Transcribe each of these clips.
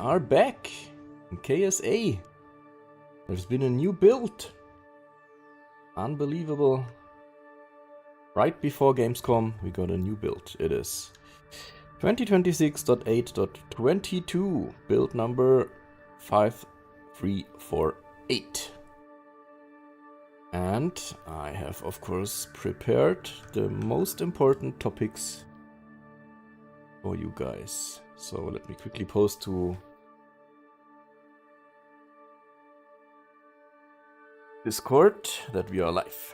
are back in KSA. There's been a new build. Unbelievable. Right before Gamescom, we got a new build. It is 2026.8.22, build number 5348. And I have, of course, prepared the most important topics for you guys. So let me quickly post to Discord that we are live.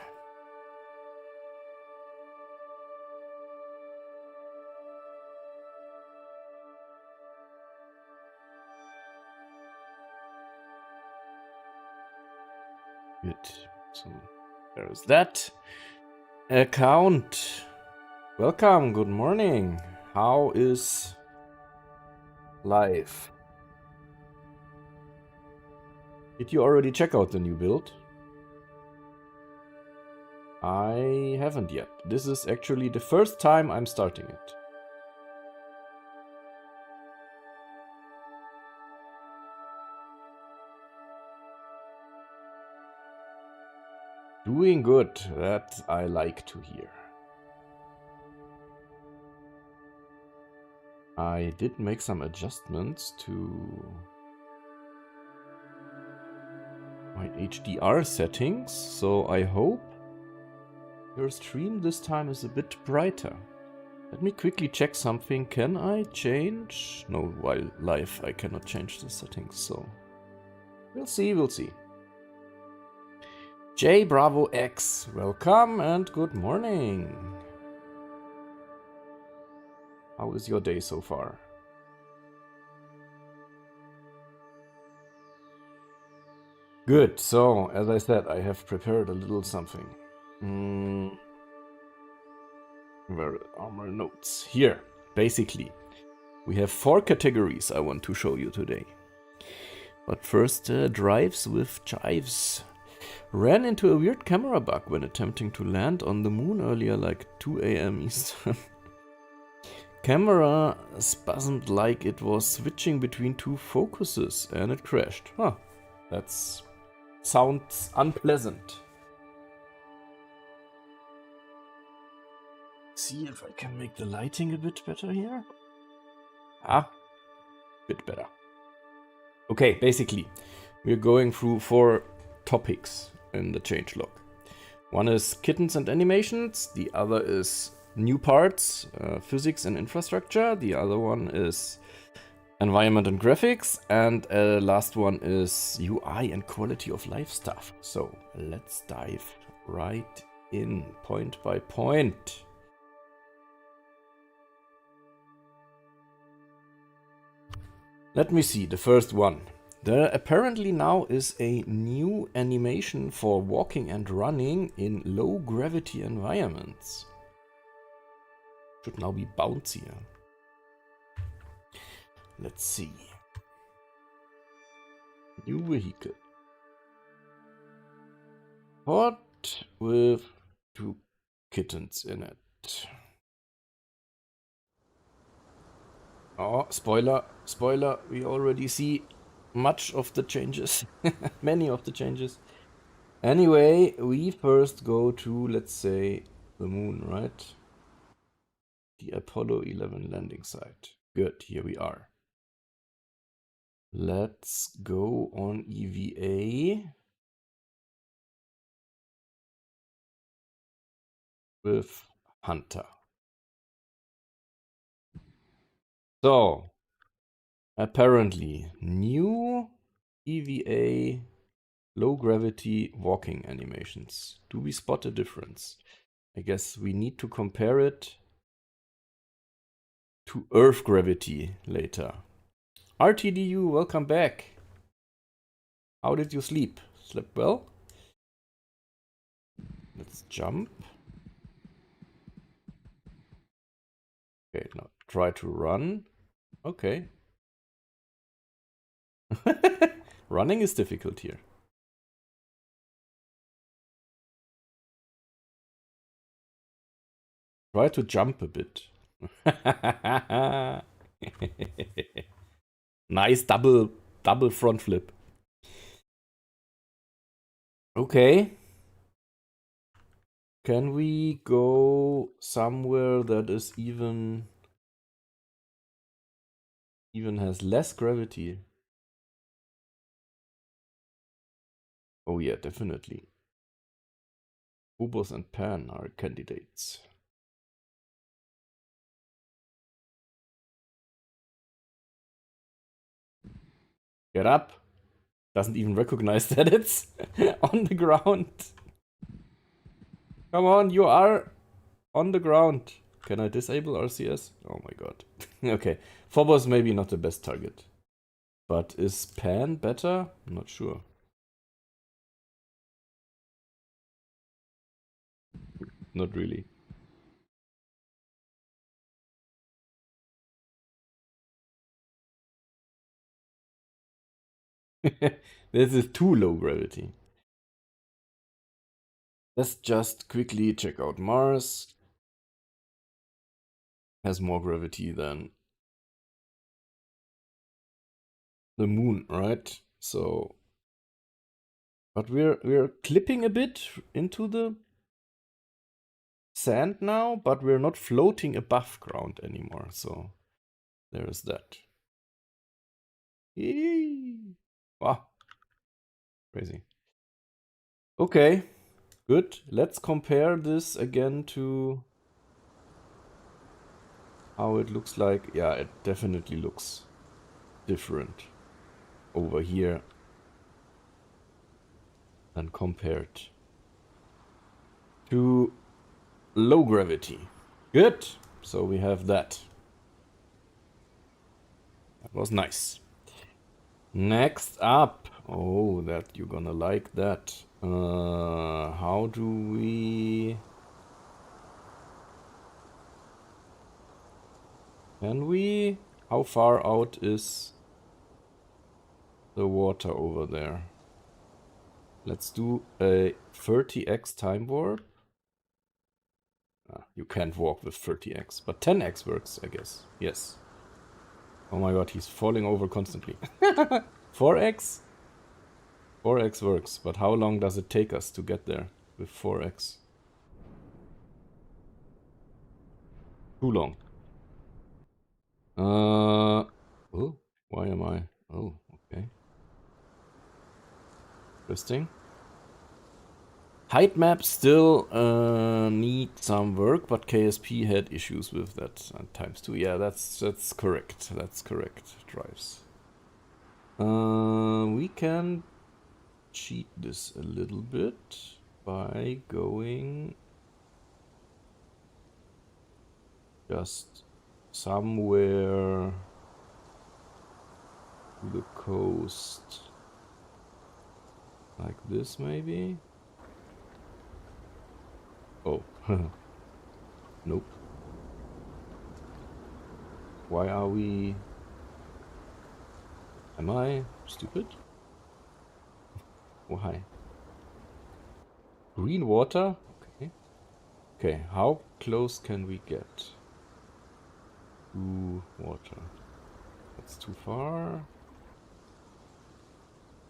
Good. So there is that. Account. Welcome. Good morning. How is life? Did you already check out the new build? I haven't yet. This is actually the first time I'm starting it. Doing good. That I like to hear. I did make some adjustments to my HDR settings, so I hope your stream this time is a bit brighter. Let me quickly check something. Can I change? No, while live I cannot change the settings, so we'll see, we'll see. J Bravo X, welcome and good morning. How is your day so far? Good, so as I said, I have prepared a little something. Where are my notes? Here, basically. We have 4 categories I want to show you today. But first, drives with chives. Ran into a weird camera bug when attempting to land on the moon earlier, like 2 AM Eastern. Camera spasmed like it was switching between 2 focuses and it crashed. Huh, that sounds unpleasant. See if I can make the lighting a bit better here. Ah, bit better. Okay, basically, we're going through 4 topics in the changelog. One is kittens and animations, the other is new parts, physics and infrastructure, the other one is environment and graphics, and last one is UI and quality of life stuff. So let's dive right in, point by point. Let me see, the first one. There apparently now is a new animation for walking and running in low gravity environments. Should now be bouncier. Let's see. New vehicle. What with 2 kittens in it? Oh, spoiler, spoiler, we already see much of the changes, many of the changes. Anyway, we first go to, let's say, the moon, right? The Apollo 11 landing site. Good, here we are. Let's go on EVA with Hunter. So, apparently, new EVA low gravity walking animations. Do we spot a difference? I guess we need to compare it to Earth gravity later. RTDU, welcome back. How did you sleep? Slept well? Let's jump. Okay, now try to run. Okay. Running is difficult here. Try to jump a bit. Nice double front flip. Okay. Can we go somewhere that is even has less gravity? Oh yeah, definitely. Phobos and Pan are candidates. Get up. Doesn't even recognize that it's on the ground. Come on, you are on the ground. Can I disable RCS? Oh my god. Okay. Phobos maybe not the best target. But is Pan better? I'm not sure. Not really. This is too low gravity. Let's just quickly check out Mars. Has more gravity than the moon, right? So, but we're clipping a bit into the sand now, but we're not floating above ground anymore. So there is that. Eee. Wow, crazy. Okay, good. Let's compare this again to how it looks like. Yeah, it definitely looks different over here than compared to low gravity. Good. So we have that. That was nice. Next up. Oh, that you're gonna like that. How do we... Can we? How far out is the water over there? Let's do a 30x time warp. You can't walk with 30x, but 10x works, I guess. Yes. Oh my god, he's falling over constantly. 4x? 4x works, but how long does it take us to get there with 4x? Too long. Oh, why am I? Oh, okay. Interesting. Height map still need some work, but KSP had issues with that at times too. Yeah, that's correct. That's correct. Drives. We can cheat this a little bit by going just somewhere to the coast, like this maybe. Oh, nope. Why are we... Am I stupid? Why? Green water? Okay. Okay, how close can we get to water? That's too far.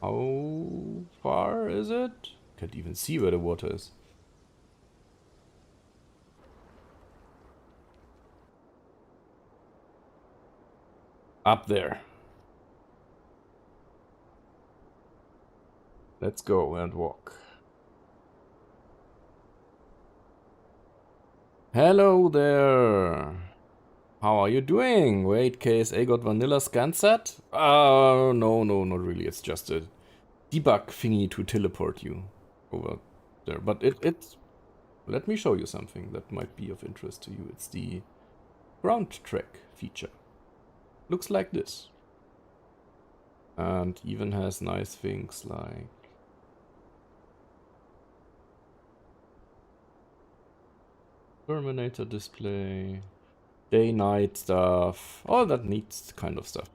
How far is it? Can't even see where the water is. Up there. Let's go and walk. Hello there. How are you doing? Wait, KSA got vanilla scan set? No, not really. It's just a debug thingy to teleport you over there. But it's... Let me show you something that might be of interest to you. It's the ground track feature. Looks like this. And even has nice things like Terminator display, day-night stuff, all that neat kind of stuff.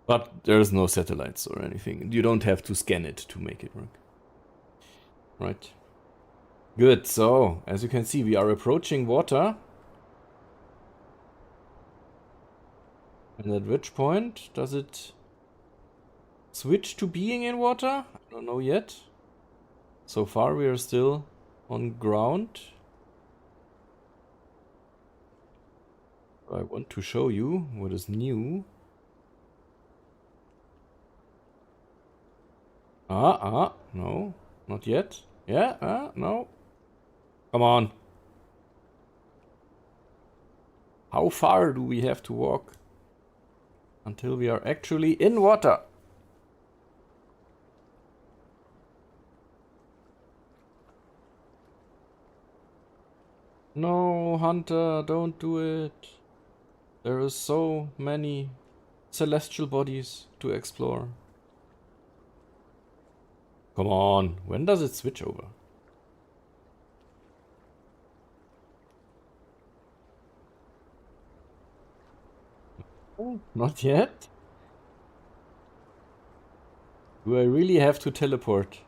But there's no satellites or anything. You don't have to scan it to make it work. Right. Good, so as you can see, we are approaching water. And at which point does it switch to being in water? I don't know yet. So far we are still on ground. I want to show you what is new. No, not yet. Yeah, no. Come on. How far do we have to walk until we are actually in water? No, Hunter, don't do it. There are so many celestial bodies to explore. Come on, when does it switch over? Oh, not yet? Do I really have to teleport?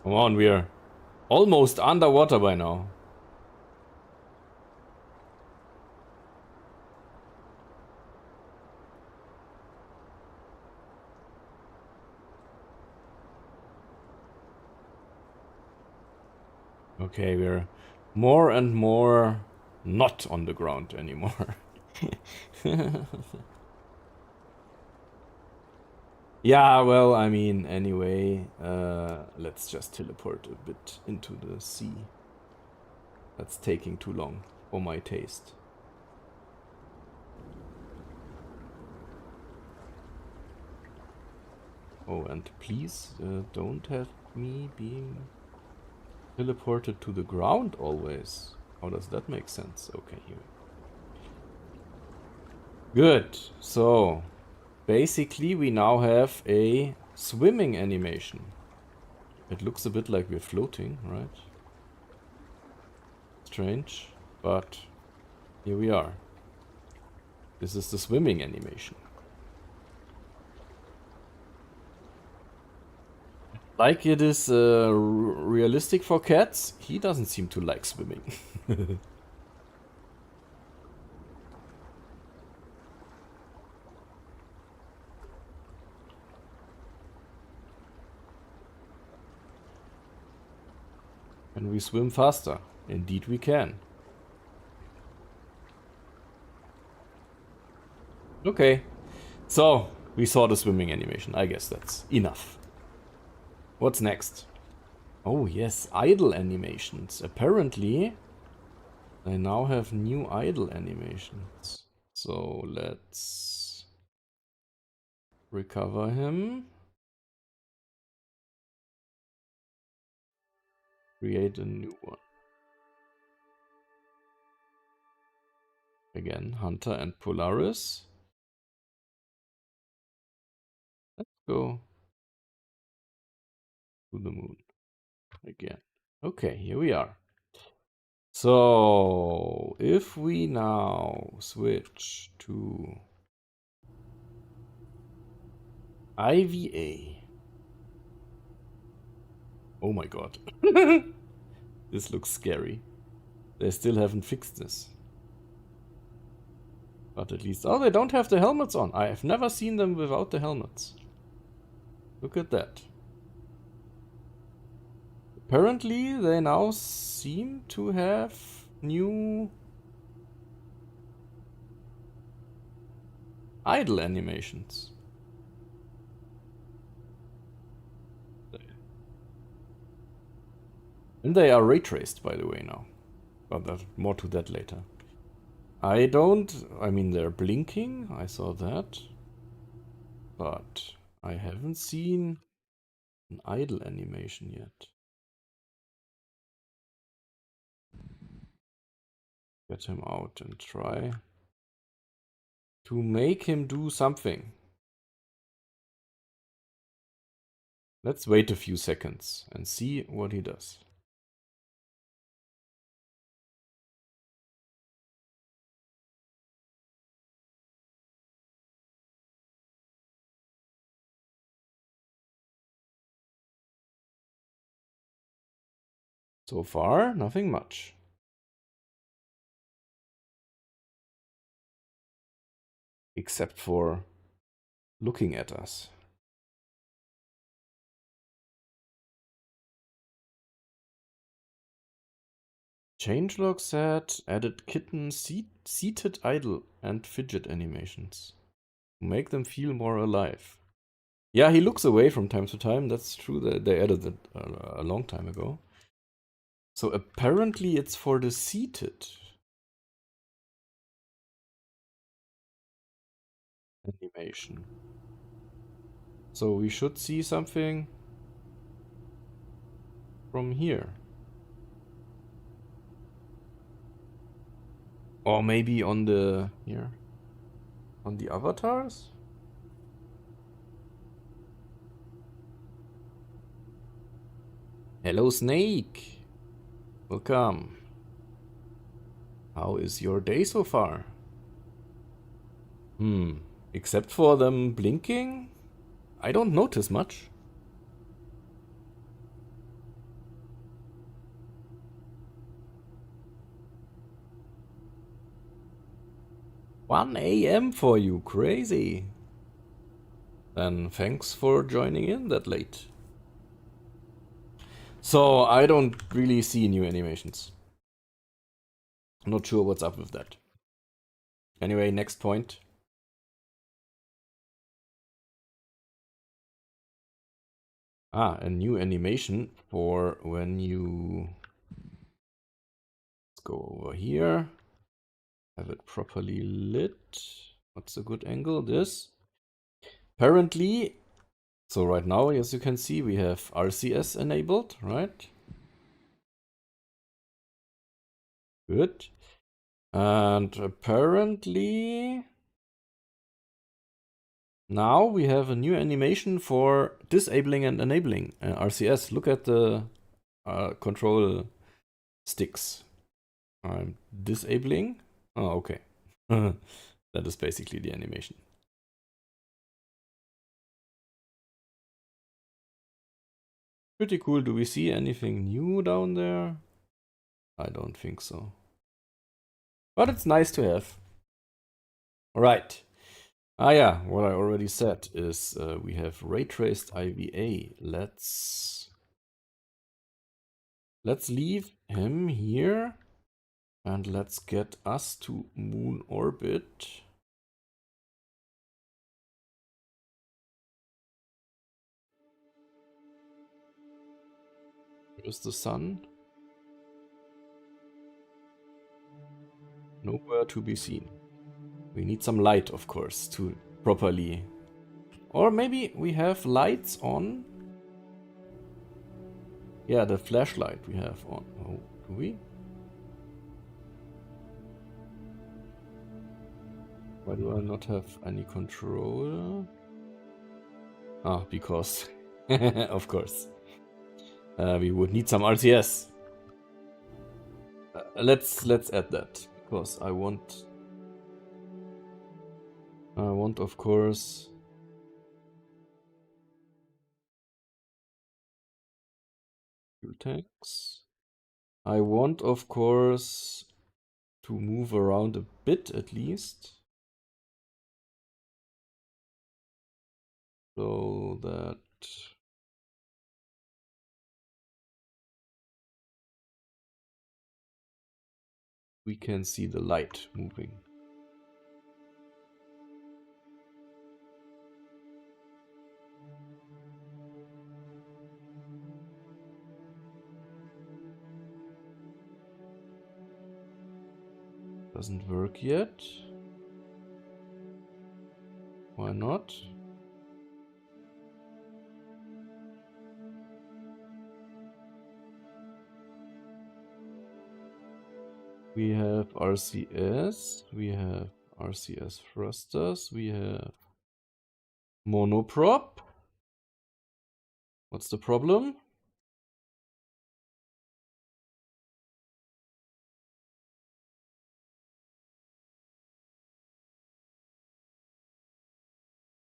Come on, we are almost underwater by now. Okay, we're more and more not on the ground anymore. Yeah, well, I mean, anyway, let's just teleport a bit into the sea. That's taking too long for my taste. Oh, and please don't have me being teleported to the ground always. How does that make sense? Okay, here. Good. So, basically we now have a swimming animation. It looks a bit like we're floating, right? Strange, but here we are. This is the swimming animation. Like it is realistic for cats, he doesn't seem to like swimming. Can we swim faster? Indeed we can. Okay, so we saw the swimming animation. I guess that's enough. What's next? Oh yes, idle animations. Apparently, I now have new idle animations. So let's recover him. Create a new one. Again, Hunter and Polaris. Let's go to the moon again. Okay, here we are. So, if we now switch to IVA. Oh my god. This looks scary. They still haven't fixed this. But at least... Oh, they don't have the helmets on. I have never seen them without the helmets. Look at that. Apparently, they now seem to have new idle animations. And they are ray traced, by the way, now. But more to that later. I mean, they're blinking. I saw that. But I haven't seen an idle animation yet. Get him out and try to make him do something. Let's wait a few seconds and see what he does. So far, nothing much. Except for looking at us. Changelog said added kitten seated idle and fidget animations to make them feel more alive. Yeah, he looks away from time to time. That's true. They added it a long time ago. So apparently it's for the seated animation. So we should see something from here. Or maybe on the here. On the avatars? Hello Snake. Welcome. How is your day so far? Except for them blinking, I don't notice much. One AM for you, crazy. Then thanks for joining in that late. So I don't really see new animations. Not sure what's up with that. Anyway, next point. A new animation for when you... Let's go over here. Have it properly lit. What's a good angle? This. Apparently, so right now, as you can see, we have RCS enabled, right? Good. And apparently, now we have a new animation for disabling and enabling RCS. Look at the control sticks. I'm disabling. Oh, okay. That is basically the animation. Pretty cool. Do we see anything new down there? I don't think so. But it's nice to have. All right. Yeah, what I already said is we have ray traced IVA. Let's leave him here and let's get us to moon orbit. Where's the sun? Nowhere to be seen. We need some light, of course, to properly... Or maybe we have lights on. Yeah, the flashlight we have on. Oh, do we? Why do I not have any control? Ah, because... of course. We would need some RCS. Let's add that, because I want, of course, fuel tanks. I want, of course, to move around a bit at least, so that we can see the light moving. Doesn't work yet. Why not? We have RCS, we have RCS thrusters, we have monoprop. What's the problem?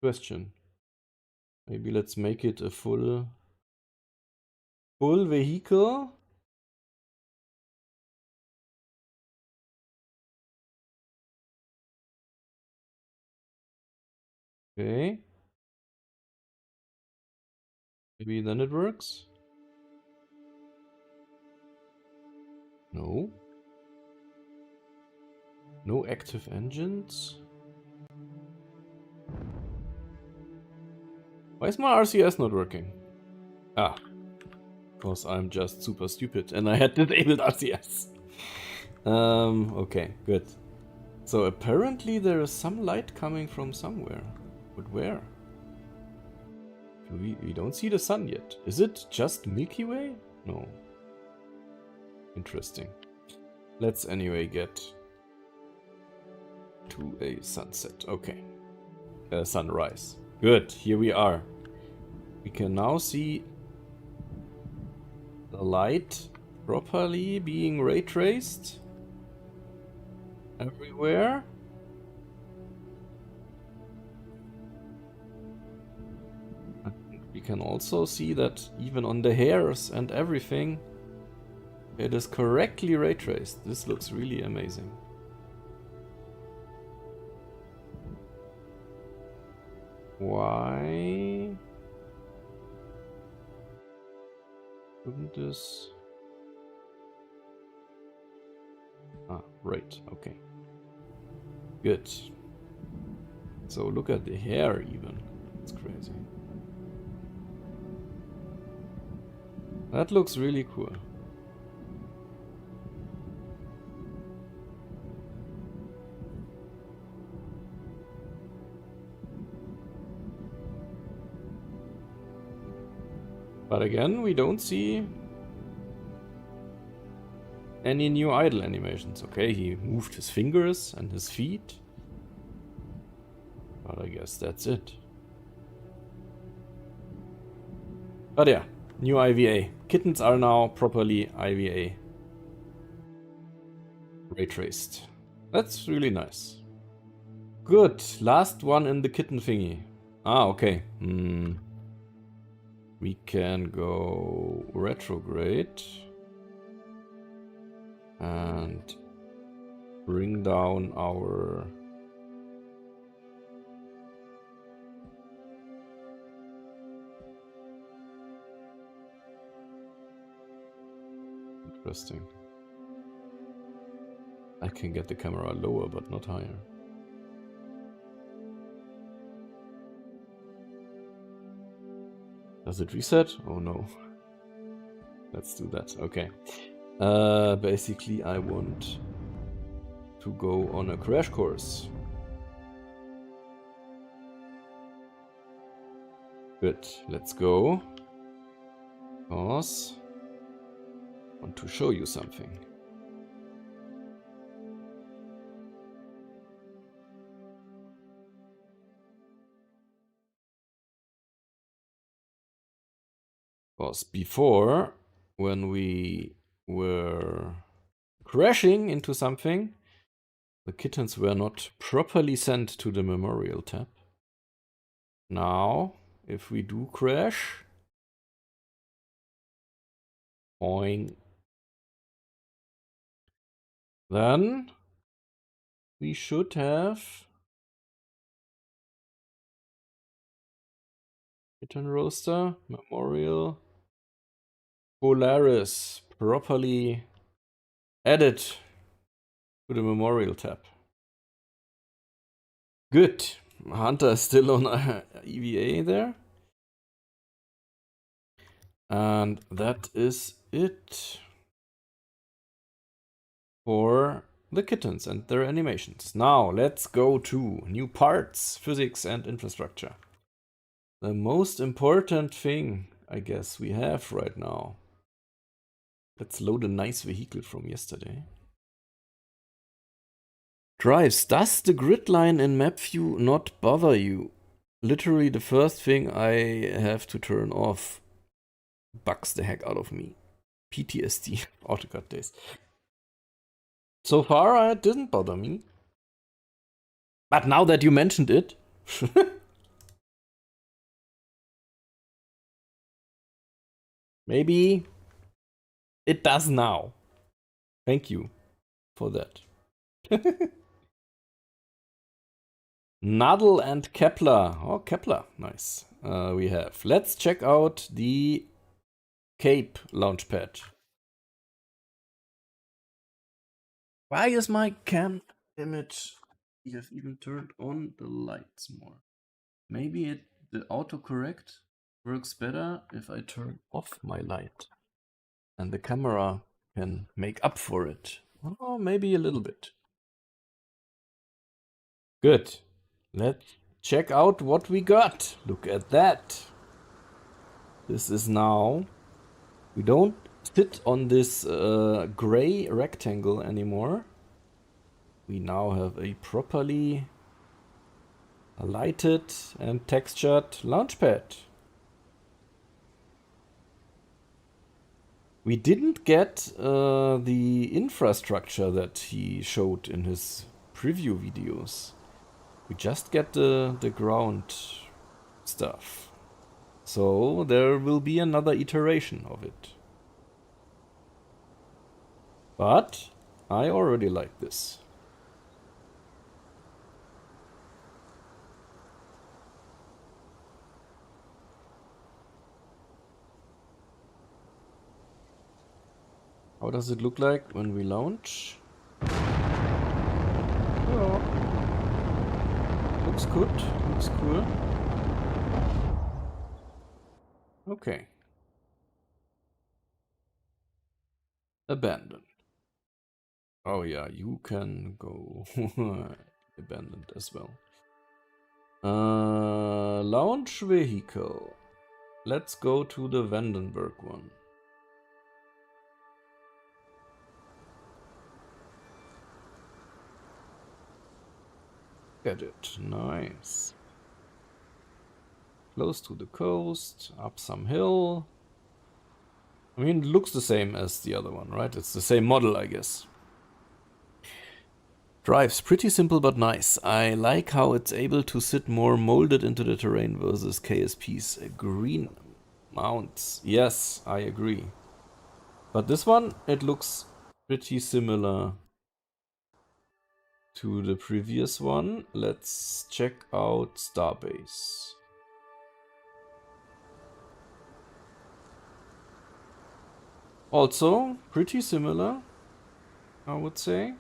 Question. Maybe let's make it a full vehicle. Okay. Maybe then it works. No. No active engines. Why is my RCS not working? Ah, because I'm just super stupid and I had disabled RCS. Okay, good. So apparently there is some light coming from somewhere. But where? We don't see the sun yet. Is it just Milky Way? No. Interesting. Let's anyway get to a sunset. Okay. Sunrise. Good, here we are. We can now see the light properly being ray traced everywhere. We can also see that even on the hairs and everything, it is correctly ray traced. This looks really amazing. Why couldn't this... Ah, right, okay. Good. So look at the hair even. It's crazy. That looks really cool. But again, we don't see any new idle animations. Okay, he moved his fingers and his feet. But I guess that's it. But yeah, new IVA. Kittens are now properly IVA ray traced. That's really nice. Good, last one in the kitten thingy. Ah, okay. We can go retrograde and bring down our interesting. I can get the camera lower but not higher. Does it reset? Oh no. Let's do that. Okay. Basically I want to go on a crash course. Good, let's go. Because I want to show you something. Because before, when we were crashing into something, the kittens were not properly sent to the memorial tab. Now, if we do crash, boing, then we should have kitten roaster, memorial, Polaris properly added to the memorial tab. Good. Hunter is still on EVA there. And that is it for the kittens and their animations. Now let's go to new parts, physics and infrastructure. The most important thing, I guess, we have right now. Let's load a nice vehicle from yesterday. Drives. Does the grid line in map view not bother you? Literally the first thing I have to turn off. Bugs the heck out of me. PTSD. AutoCAD days. So far it didn't bother me. But now that you mentioned it... maybe it does now. Thank you for that. Nadel and Kepler. Oh, Kepler. Nice. We have. Let's check out the Cape Launchpad. Why is my cam image? You have even turned on the lights more. Maybe the autocorrect works better if I turn off my light. And the camera can make up for it. Oh, maybe a little bit. Good. Let's check out what we got. Look at that. This is now... We don't sit on this gray rectangle anymore. We now have a properly lighted and textured launchpad. We didn't get the infrastructure that he showed in his preview videos. We just get the ground stuff. So there will be another iteration of it. But I already like this. How does it look like when we launch? Oh. Looks good, looks cool. Okay. Abandoned. Oh yeah, you can go abandoned as well. Launch vehicle. Let's go to the Vandenberg one. Get it. Nice. Close to the coast, up some hill. I mean, it looks the same as the other one, right? It's the same model, I guess. Drives pretty simple but nice. I like how it's able to sit more molded into the terrain versus KSP's green mounts. Yes, I agree. But this one, it looks pretty similar to the previous one. Let's check out Starbase. Also, pretty similar, I would say.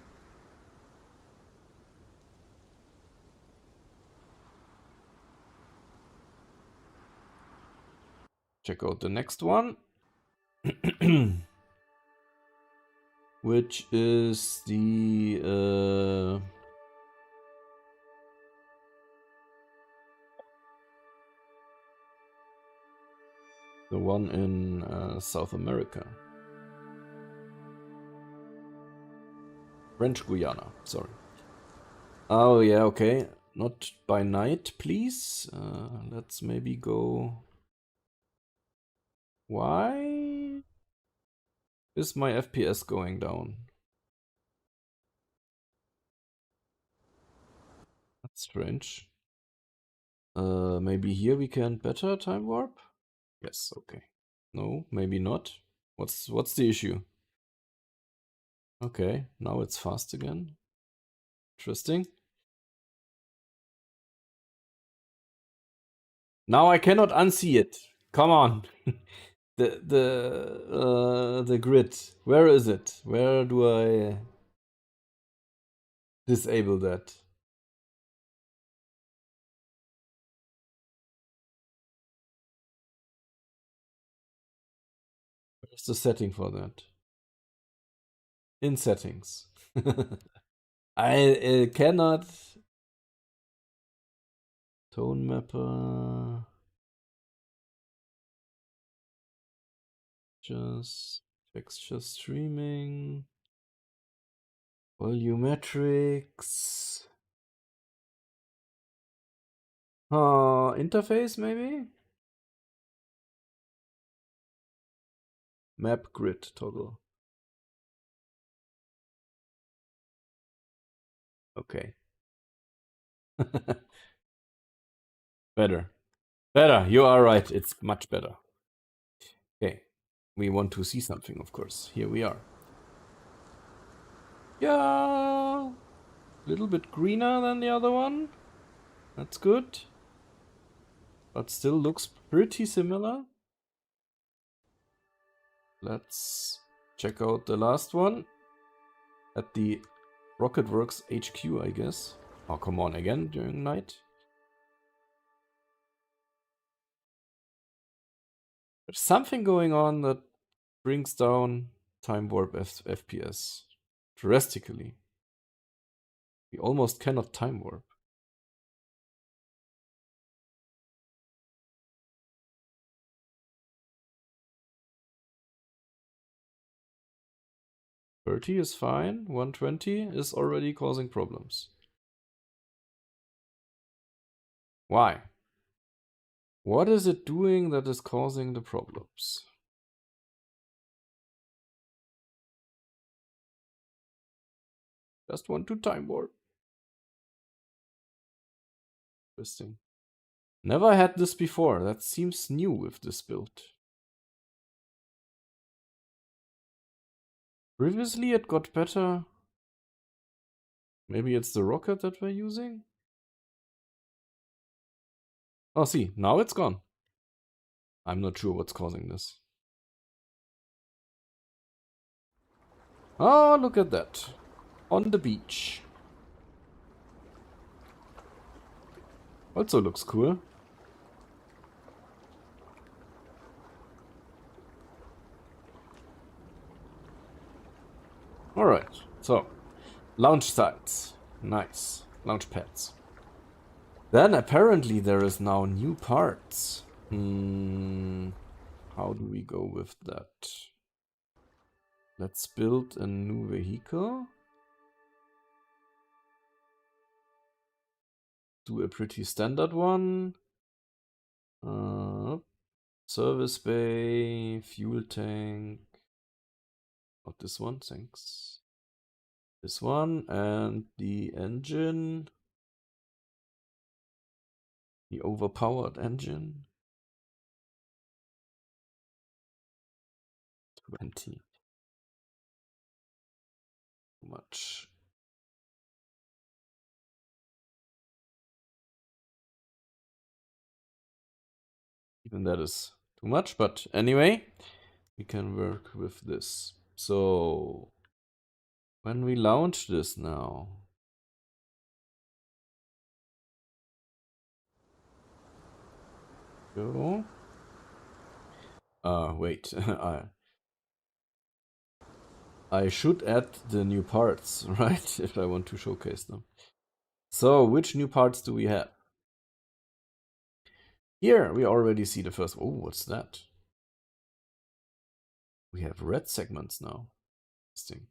Check out the next one. Which is the... the one in South America. French Guiana, sorry. Oh yeah, okay. Not by night, please. Let's maybe go... Why is my FPS going down? That's strange. Maybe here we can better time warp? Yes, okay. No, maybe not. What's the issue? Okay, now it's fast again. Interesting. Now I cannot unsee it. Come on. the grid. Where is it? Where do I disable that? Where's the setting for that? In settings. I cannot. Tone mapper. Just texture streaming. Volumetrics. Interface maybe? Map grid toggle. Okay. Better. Better. You are right. It's much better. Okay. We want to see something, of course. Here we are. Yeah. A little bit greener than the other one. That's good. But still looks pretty similar. Let's check out the last one. At the Rocketworks HQ, I guess. Oh, come on, again during night. There's something going on that brings down time warp FPS drastically. We almost cannot time warp. $30 is fine. 120 is already causing problems. Why? What is it doing that is causing the problems? Just want to time warp. Interesting. Never had this before. That seems new with this build. Previously it got better. Maybe it's the rocket that we're using? Oh, see, now it's gone. I'm not sure what's causing this. Oh, look at that. On the beach. Also looks cool. Alright, so launch sites. Nice. Launch pads. Then apparently there is now new parts. How do we go with that? Let's build a new vehicle. Do a pretty standard one. Service bay, fuel tank. Not this one, thanks. This one and the engine. The overpowered engine. 20. Too much. Even that is too much, but anyway, we can work with this. So when we launch this now, go. Wait, I should add the new parts, right? If I want to showcase them. So which new parts do we have? Here we already see the first. Oh, what's that? We have red segments now. Interesting.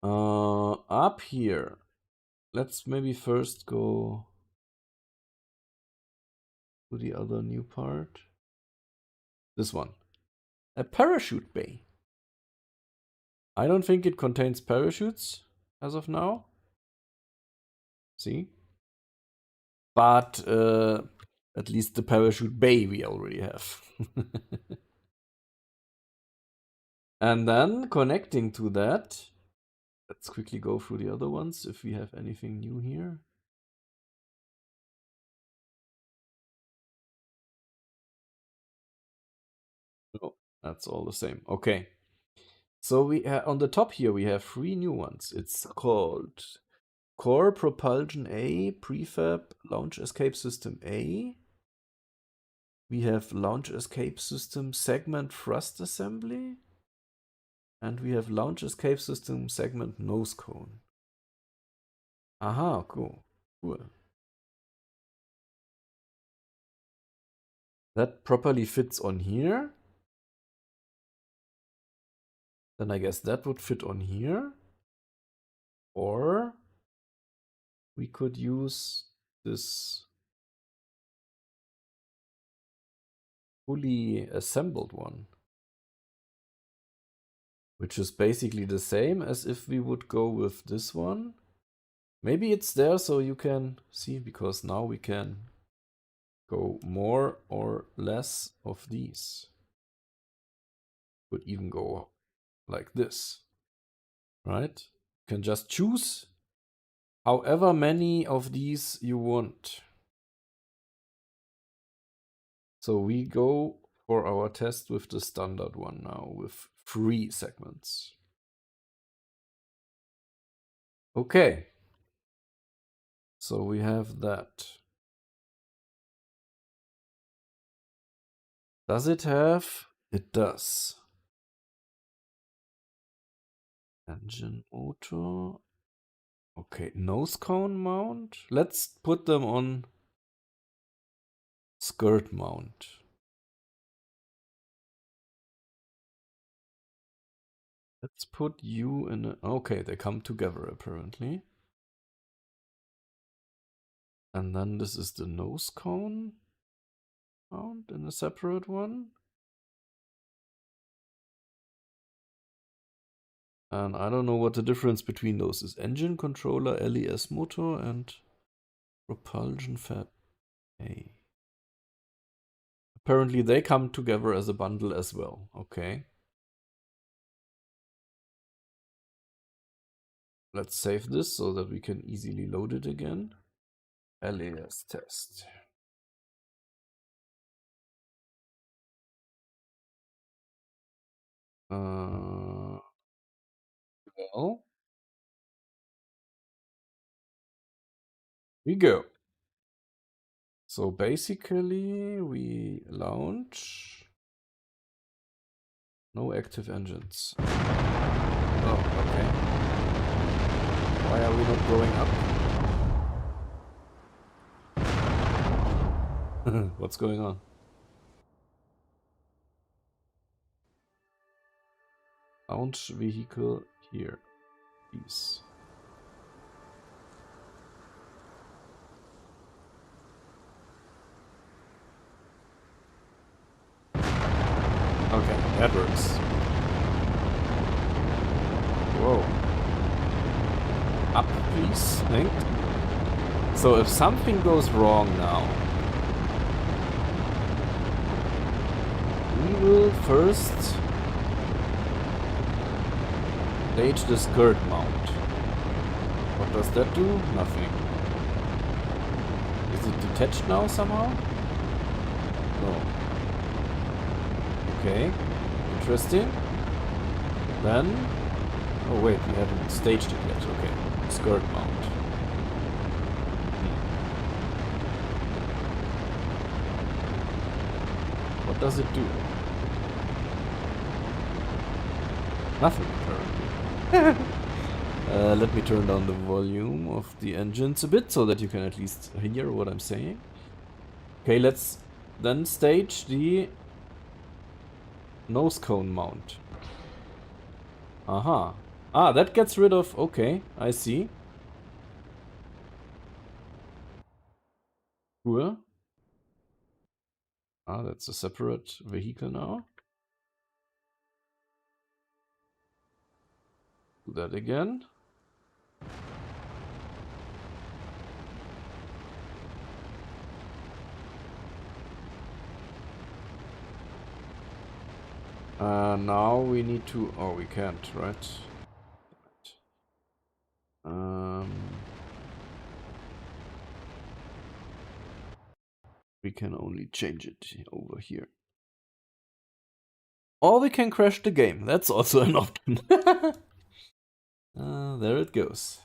Up here, let's maybe first go to the other new part. This one, a parachute bay. I don't think it contains parachutes as of now. See, but at least the parachute bay we already have. And then connecting to that, let's quickly go through the other ones if we have anything new here. No, that's all the same. Okay. So we on the top here we have 3 new ones. It's called Core Propulsion A, Prefab Launch Escape System A. We have Launch Escape System Segment Thrust Assembly. And we have Launch Escape System Segment Nose Cone. Aha, cool. Cool. That properly fits on here. Then I guess that would fit on here. Or we could use this fully assembled one, which is basically the same as if we would go with this one. Maybe it's there so you can see, because now we can go more or less of these. Could even go like this, right? You can just choose however many of these you want. So we go for our test with the standard one now, with 3 segments. Okay. So we have that. Does it have? It does. Engine, motor. Okay, nose cone mount. Let's put them on skirt mount. Let's put you in a... Okay, they come together apparently. And then this is the nose cone mount in a separate one. And I don't know what the difference between those is. Engine controller, LES motor, and propulsion fab A. Apparently they come together as a bundle as well. Okay. Let's save this so that we can easily load it again. LES test. Well, we go. So basically we launch. No active engines. Oh, okay. Why are we not going up? What's going on? Launch vehicle here, please. Okay, that works. Whoa. Up, please. Thank. So if something goes wrong now, we will first stage the skirt mount. What does that do? Nothing. Is it detached now somehow? No. Okay. Interesting. Then... Oh wait, we haven't staged it yet. Okay. Skirt mount. What does it do? Nothing, apparently. Let me turn down the volume of the engines a bit so that you can at least hear what I'm saying. Okay, let's then stage the nose cone mount. Aha. Ah, that gets rid of... Okay, I see. Cool. Ah, that's a separate vehicle now. Do that again. Now we need to... Oh, we can't, right? We can only change it over here. Or we can crash the game. That's also an option. There it goes.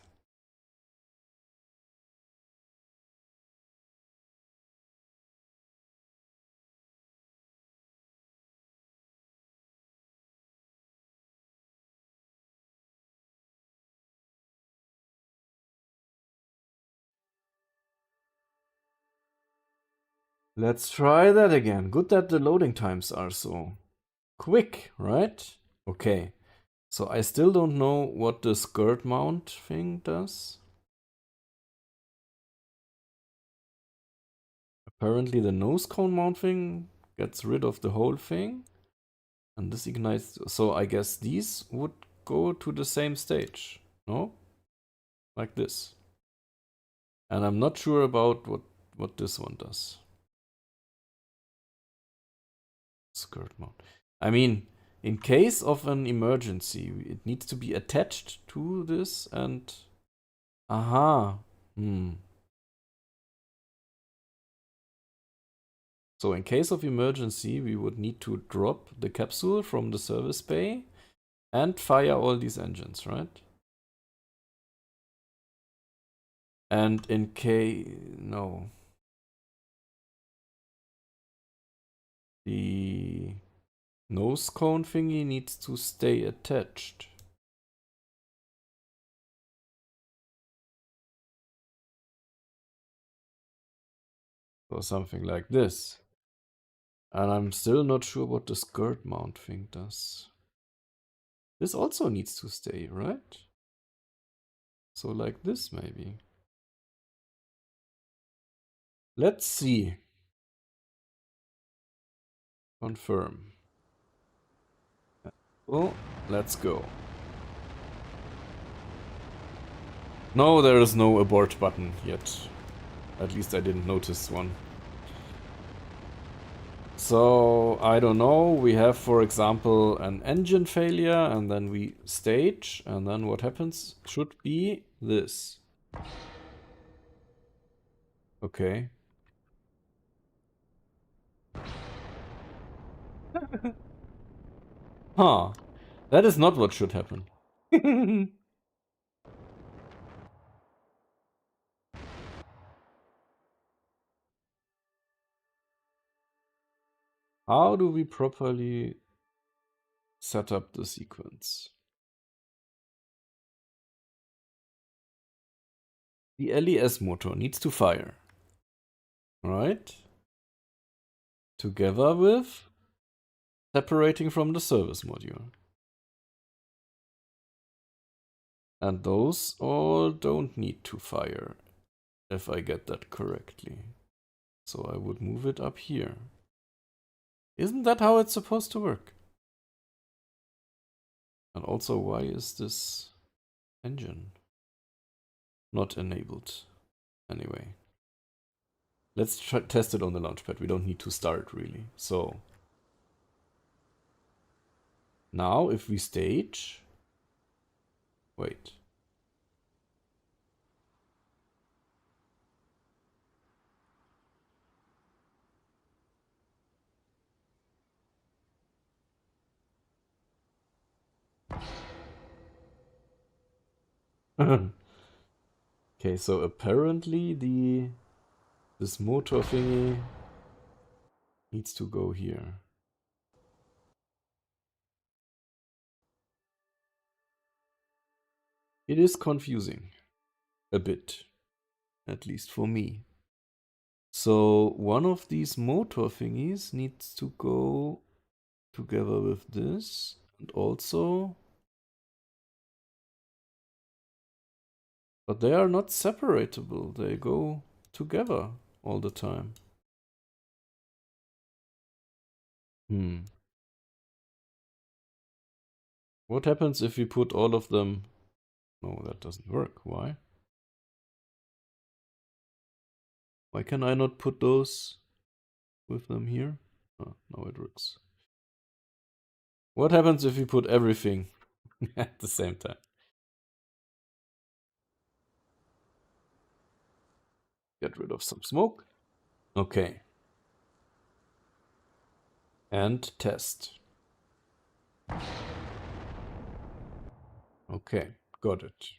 Let's try that again. Good that the loading times are so quick, right? Okay. So I still don't know what the skirt mount thing does. Apparently the nose cone mount thing gets rid of the whole thing. And this ignites... So I guess these would go to the same stage. No? Like this. And I'm not sure about what this one does. Skirt mount. I mean, in case of an emergency, it needs to be attached to this and Aha. So in case of emergency, we would need to drop the capsule from the service bay and fire all these engines, right? And in case... no. The nose cone thingy needs to stay attached. Or something like this. And I'm still not sure what the skirt mount thing does. This also needs to stay, right? So like this maybe. Let's see. Confirm. Oh, let's go. No, there is no abort button yet. At least I didn't notice one. So, I don't know, we have, for example, an engine failure, and then we stage, and then what happens should be this. Okay. Huh. That is not what should happen. How do we properly set up the sequence? The LES motor needs to fire. Right? Together with separating from the service module. And those all don't need to fire, if I get that correctly. So I would move it up here. Isn't that how it's supposed to work? And also, why is this engine not enabled? Anyway. Let's test it on the launchpad. We don't need to start, really. So, now if we stage... Wait. Okay, so apparently this motor thingy needs to go here. It is confusing. A bit. At least for me. So one of these motor thingies needs to go together with this. And also... But they are not separatable. They go together all the time. What happens if we put all of them... No, that doesn't work. Why? Why can I not put those with them here? Oh, now it works. What happens if we put everything at the same time? Get rid of some smoke. Okay. And test. Okay, got it.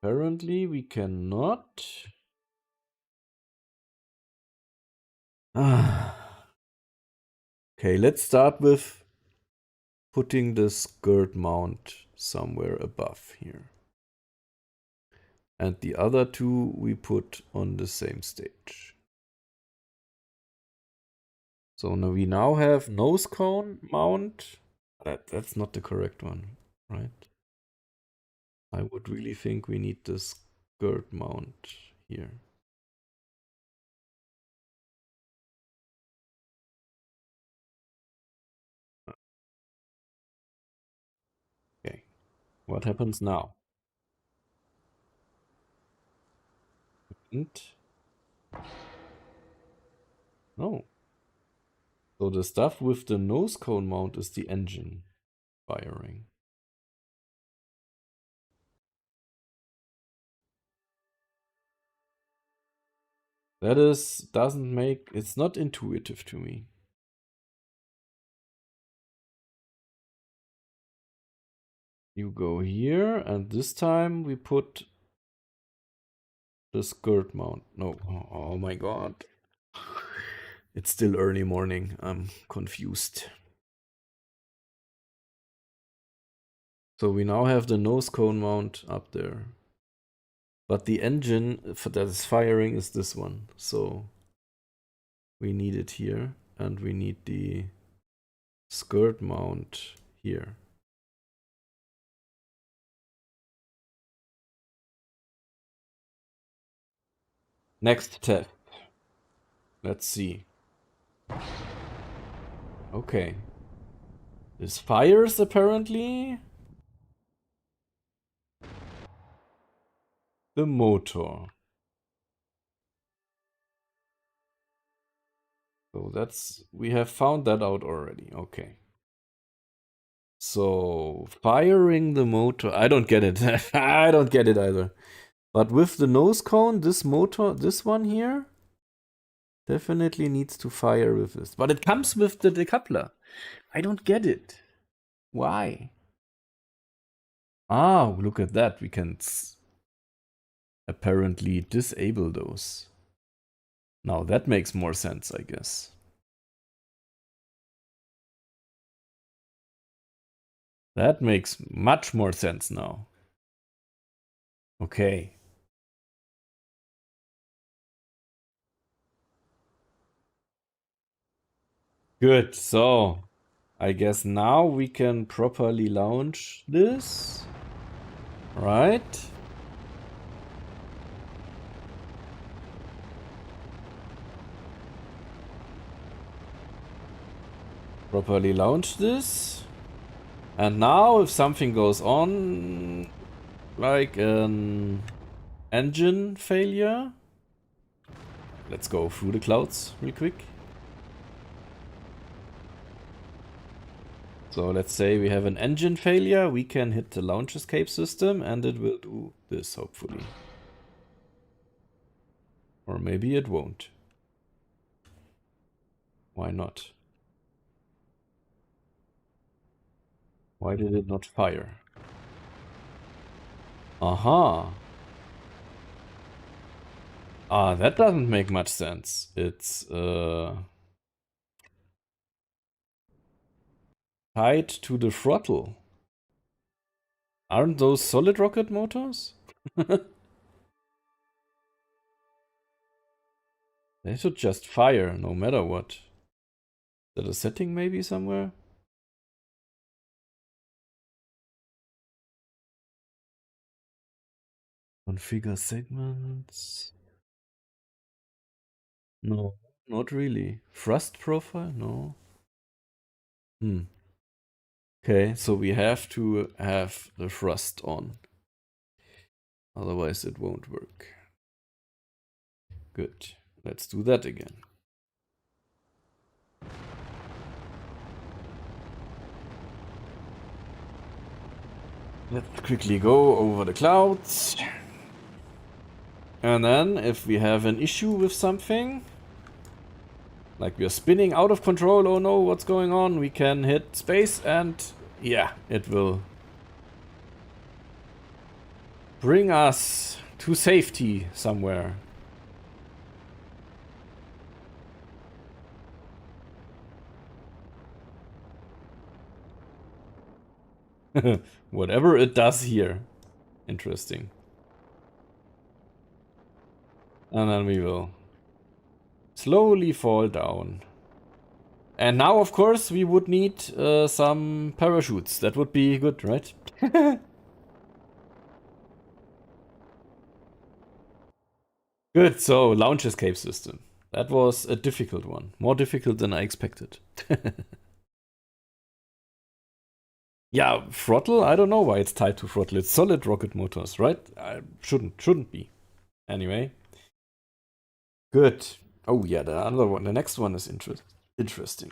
Apparently we cannot... Okay, let's start with putting the skirt mount somewhere above here. And the other two we put on the same stage. So now we now have nose cone mount. That's not the correct one, right? I would really think we need the skirt mount here. Okay, what happens now? And no. So the stuff with the nose cone mount is the engine firing. That doesn't make, it's not intuitive to me. You go here, and this time we put the skirt mount. No, oh my god. It's still early morning, I'm confused. So we now have the nose cone mount up there. But the engine that is firing is this one. So we need it here, and we need the skirt mount here. Next test. Let's see. Okay. This fires apparently the motor. So we have found that out already. Okay. So firing the motor, I don't get it. I don't get it either. But with the nose cone, this motor, this one here, definitely needs to fire with this. But it comes with the decoupler. I don't get it. Why? Ah, look at that. We can apparently disable those. Now that makes more sense, I guess. That makes much more sense now. Okay. Good. So I guess now we can properly launch this. Right? Properly launch this. And now if something goes on, like an engine failure. Let's go through the clouds real quick. So let's say we have an engine failure, we can hit the launch escape system and it will do this, hopefully. Or maybe it won't. Why not? Why did it not fire? Aha. Ah, that doesn't make much sense. It's tied to the throttle. Aren't those solid rocket motors? They should just fire no matter what. Is that a setting maybe somewhere? Configure segments. No, not really. Thrust profile? No. Okay, so we have to have the thrust on. Otherwise it won't work. Good. Let's do that again. Let's quickly go over the clouds. And then if we have an issue with something, like we are spinning out of control, oh no, what's going on? We can hit space and yeah, it will bring us to safety somewhere. Whatever it does here. Interesting. And then we will slowly fall down. And now, of course, we would need some parachutes. That would be good, right? Good, so launch escape system. That was a difficult one. More difficult than I expected. Yeah, throttle, I don't know why it's tied to throttle. It's solid rocket motors, right? Shouldn't be. Anyway. Good. Oh yeah, the other one, the next one is interesting.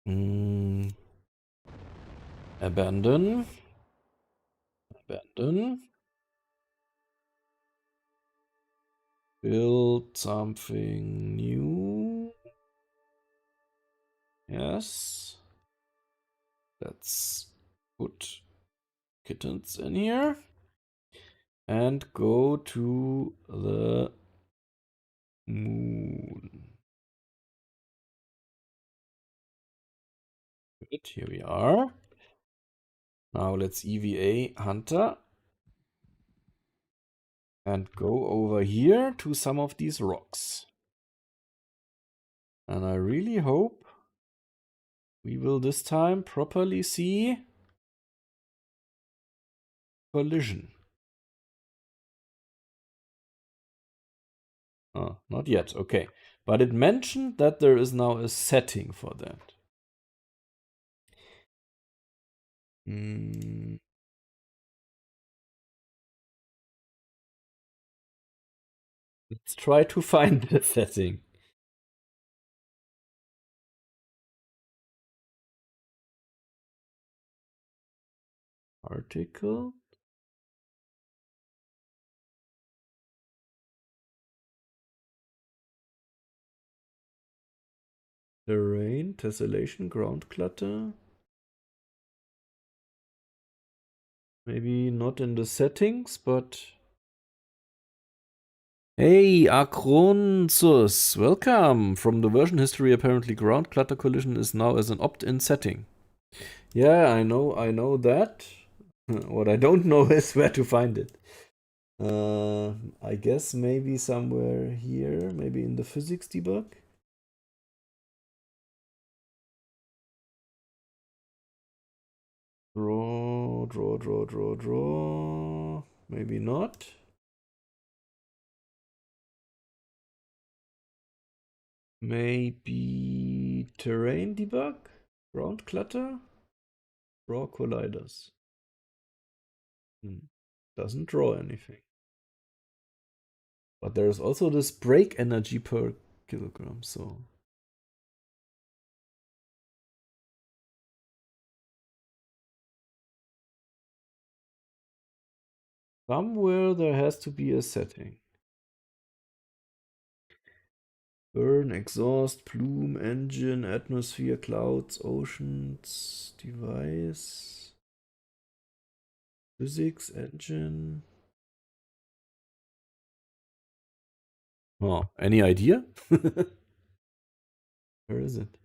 Mm, abandon. Abandon. Build something new. Yes. Let's put kittens in here. And go to the moon. Good, here we are. Now let's EVA Hunter. And go over here to some of these rocks. And I really hope we will this time properly see collision. Oh, not yet, okay. But it mentioned that there is now a setting for that. Let's try to find the setting. Article. Terrain, tessellation, ground clutter. Maybe not in the settings, but... Hey, Akronsus, welcome! From the version history, apparently ground clutter collision is now as an opt-in setting. Yeah, I know that. What I don't know is where to find it. I guess maybe somewhere here, maybe in the physics debug. Draw. Maybe not. Maybe terrain debug? Ground clutter? Draw colliders. Doesn't draw anything. But there's also this break energy per kilogram, so... Somewhere there has to be a setting. Burn, exhaust, plume, engine, atmosphere, clouds, oceans, device, physics, engine. Oh, any idea? Where is it?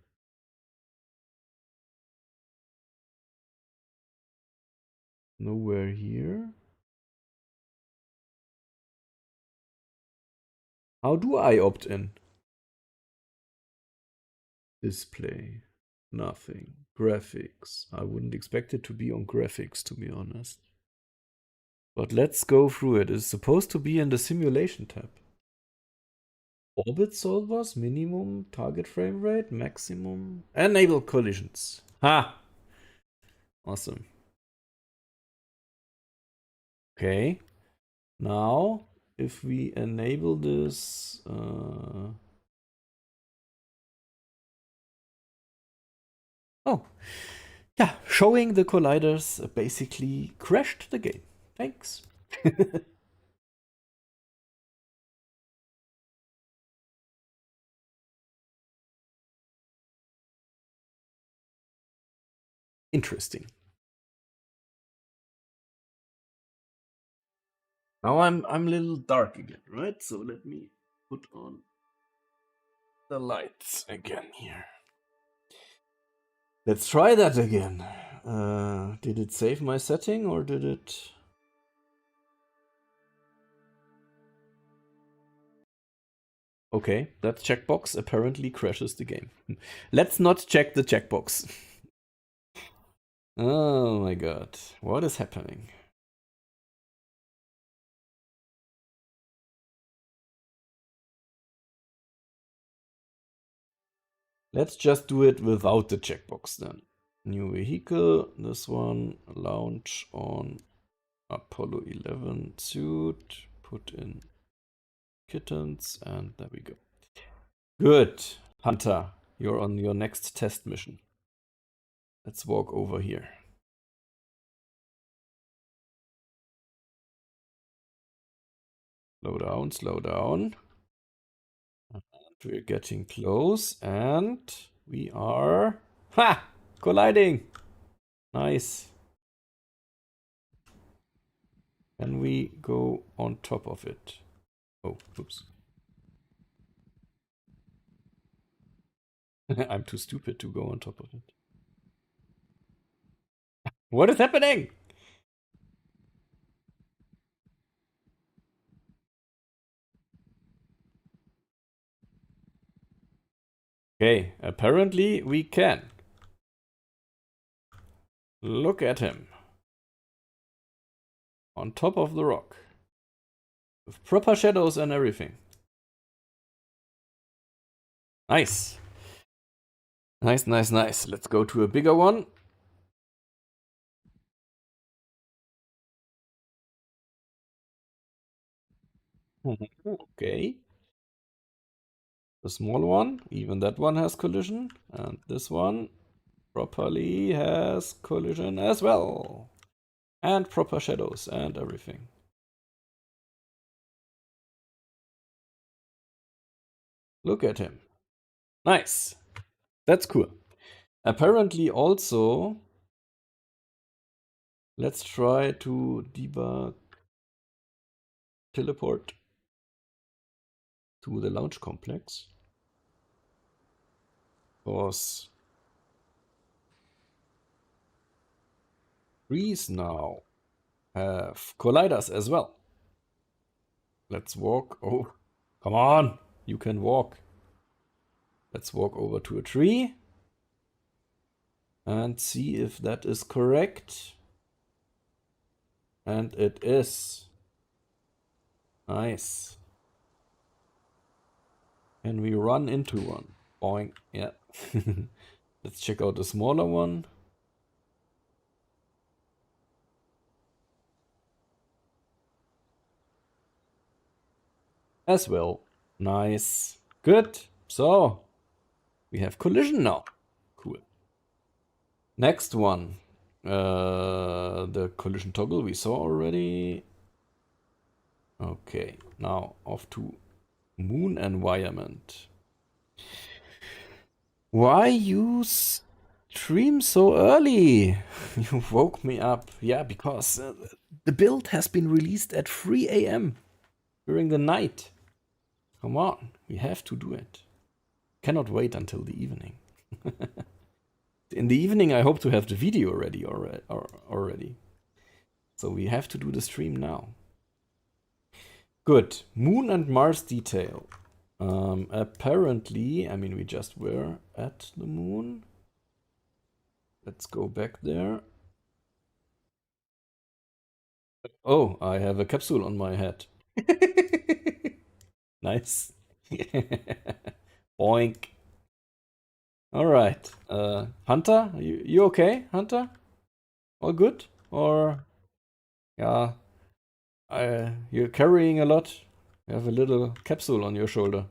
Nowhere here. How do I opt in? Display. Nothing. Graphics. I wouldn't expect it to be on graphics, to be honest. But let's go through it. It's supposed to be in the simulation tab. Orbit solvers, minimum, target frame rate, maximum. Enable collisions. Ha! Awesome. Okay. Now, if we enable this... Oh, yeah, showing the colliders basically crashed the game. Thanks. Interesting. Now I'm a little dark again, right? So let me put on the lights again here. Let's try that again. Did it save my setting or did it... Okay, that checkbox apparently crashes the game. Let's not check the checkbox. Oh my god, what is happening? Let's just do it without the checkbox then. New vehicle, this one, launch on Apollo 11 suit, put in kittens, and there we go. Good. Hunter, you're on your next test mission. Let's walk over here. Slow down, slow down. And we're getting close, and we are... Ha! Colliding! Nice. Can we go on top of it? Oh, oops. I'm too stupid to go on top of it. What is happening? Okay, apparently we can. Look at him. On top of the rock. With proper shadows and everything. Nice. Nice, nice, nice. Let's go to a bigger one. Okay. The small one, even that one has collision. And this one properly has collision as well. And proper shadows and everything. Look at him. Nice. That's cool. Apparently also, let's try to debug teleport to the launch complex. Because trees now have colliders as well. Let's walk. Oh, come on. You can walk. Let's walk over to a tree and see if that is correct. And it is. Nice. Can we run into one? Boing. Yeah. Let's check out the smaller one. As well. Nice. Good. So, we have collision now. Cool. Next one. The collision toggle we saw already. Okay, now off to moon environment. Why you stream so early? You woke me up. Yeah, because the build has been released at 3 a.m. during the night. Come on, we have to do it. Cannot wait until the evening. In the evening, I hope to have the video ready already. So we have to do the stream now. Good. Moon and Mars detail. Apparently, I mean, we just were at the moon. Let's go back there. Oh, I have a capsule on my head. Nice. Boink. All right. Hunter, you okay, Hunter? All good? Or yeah, you're carrying a lot. You have a little capsule on your shoulder.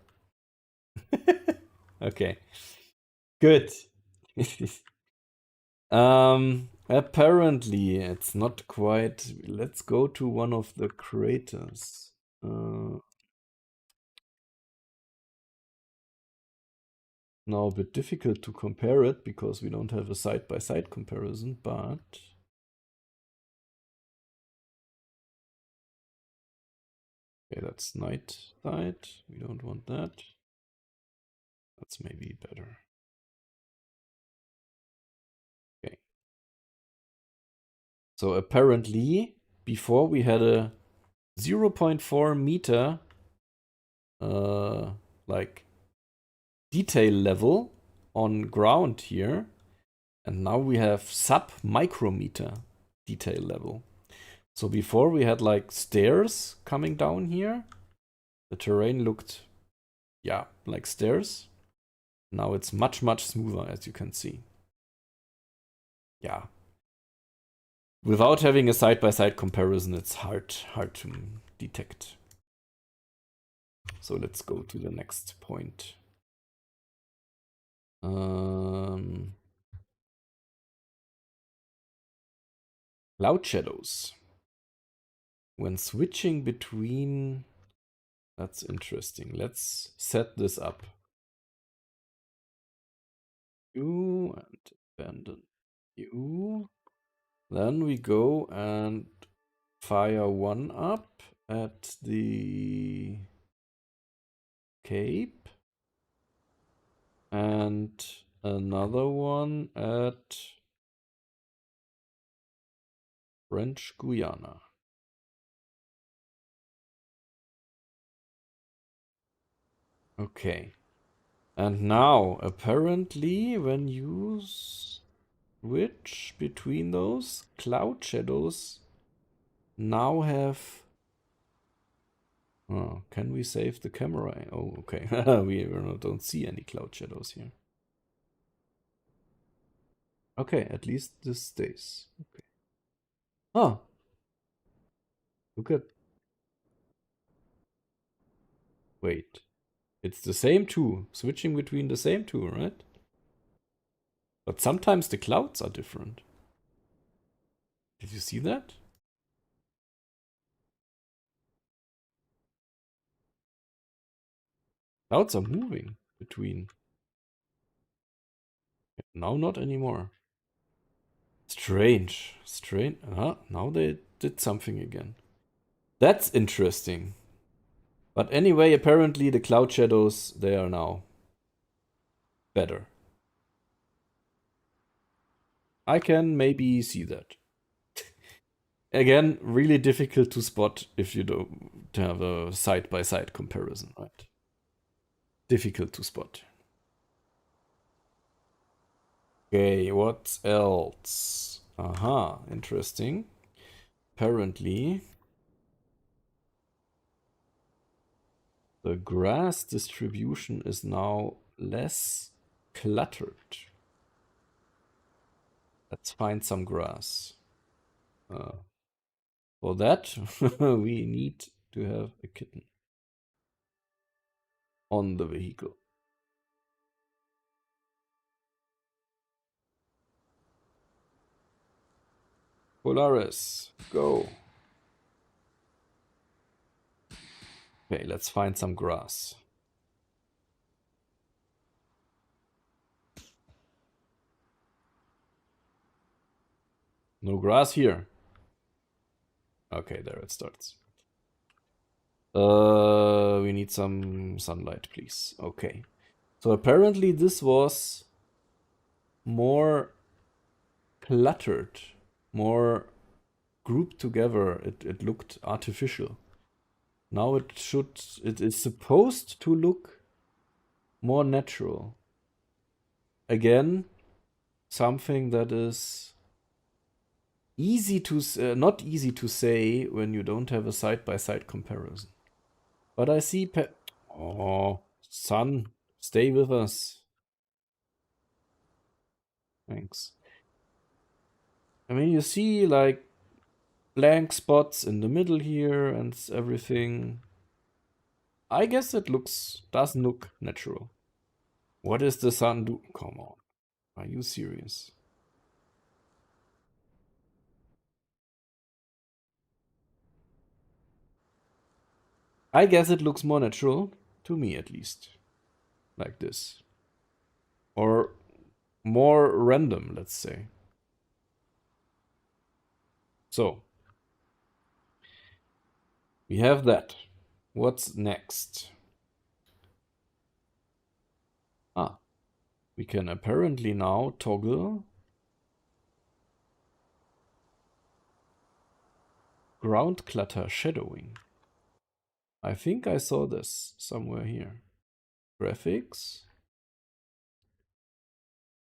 Okay. Good. Apparently it's not quite. Let's go to one of the craters. Now a bit difficult to compare it because we don't have a side-by-side comparison, but okay, that's night side. We don't want that. That's maybe better. Okay. So apparently before we had a 0.4 meter like detail level on ground here, and now we have sub micrometer detail level. So before we had like stairs coming down here. The terrain looked, yeah, like stairs. Now it's much, much smoother, as you can see. Yeah. Without having a side-by-side comparison, it's hard to detect. So let's go to the next point. Cloud shadows. When switching between... That's interesting. Let's set this up. You and abandon you. Then we go and fire one up at the Cape and another one at French Guiana. Okay. And now, apparently, when you switch between those, cloud shadows now have... Oh, can we save the camera? Oh, okay. We don't see any cloud shadows here. Okay, at least this stays. Okay. Oh, look at... Wait. It's the same two. Switching between the same two, right? But sometimes the clouds are different. Did you see that? Clouds are moving between. Now not anymore. Strange. Strange. Now they did something again. That's interesting. But anyway, apparently the cloud shadows, they are now better. I can maybe see that. Again, really difficult to spot if you don't have a side-by-side comparison, right? Difficult to spot. Okay, what else? Aha, interesting. Apparently, the grass distribution is now less cluttered. Let's find some grass. For that, we need to have a kitten on the vehicle. Polaris, go. Okay, let's find some grass. No grass here. Okay, there it starts. We need some sunlight, please. Okay. So apparently this was more cluttered, more grouped together. It looked artificial. Now it is supposed to look more natural. Again, something that is easy to, not easy to say when you don't have a side-by-side comparison. But I see oh, sun, stay with us. Thanks. I mean, you see like blank spots in the middle here and everything. I guess it doesn't look natural. What is the sun do? Come on. Are you serious? I guess it looks more natural, to me at least. Like this. Or more random, let's say. So, we have that. What's next? Ah, we can apparently now toggle ground clutter shadowing. I think I saw this somewhere here. Graphics,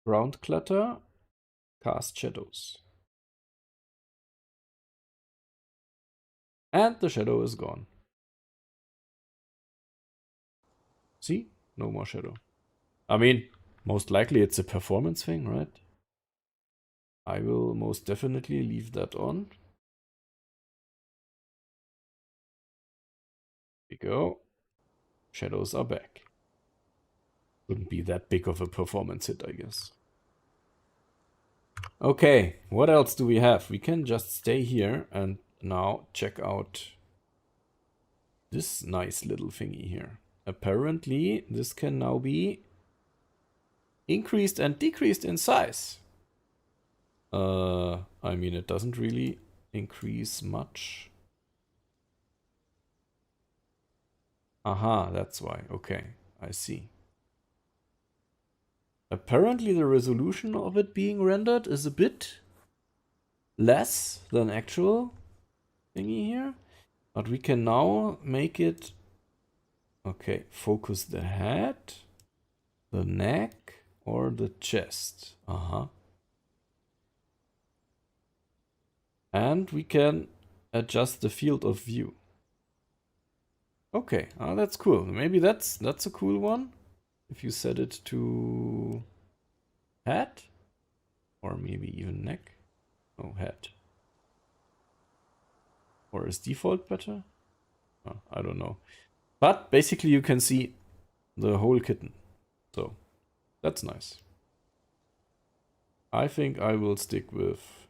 ground clutter, cast shadows. And the shadow is gone. See? No more shadow. I mean, most likely it's a performance thing, right? I will most definitely leave that on. Here we go. Shadows are back. Wouldn't be that big of a performance hit, I guess. Okay, what else do we have? We can just stay here and now check out this nice little thingy here. Apparently, this can now be increased and decreased in size. I mean, it doesn't really increase much. Aha, that's why. Okay, I see. Apparently the resolution of it being rendered is a bit less than actual thingy here. But we can now make it... Okay, focus the head, the neck, or the chest. Uh-huh. And we can adjust the field of view. Okay, that's cool. Maybe that's a cool one. If you set it to head, or maybe even neck. Oh, head. Or is default better? Oh, I don't know. But basically you can see the whole kitten. So that's nice. I think I will stick with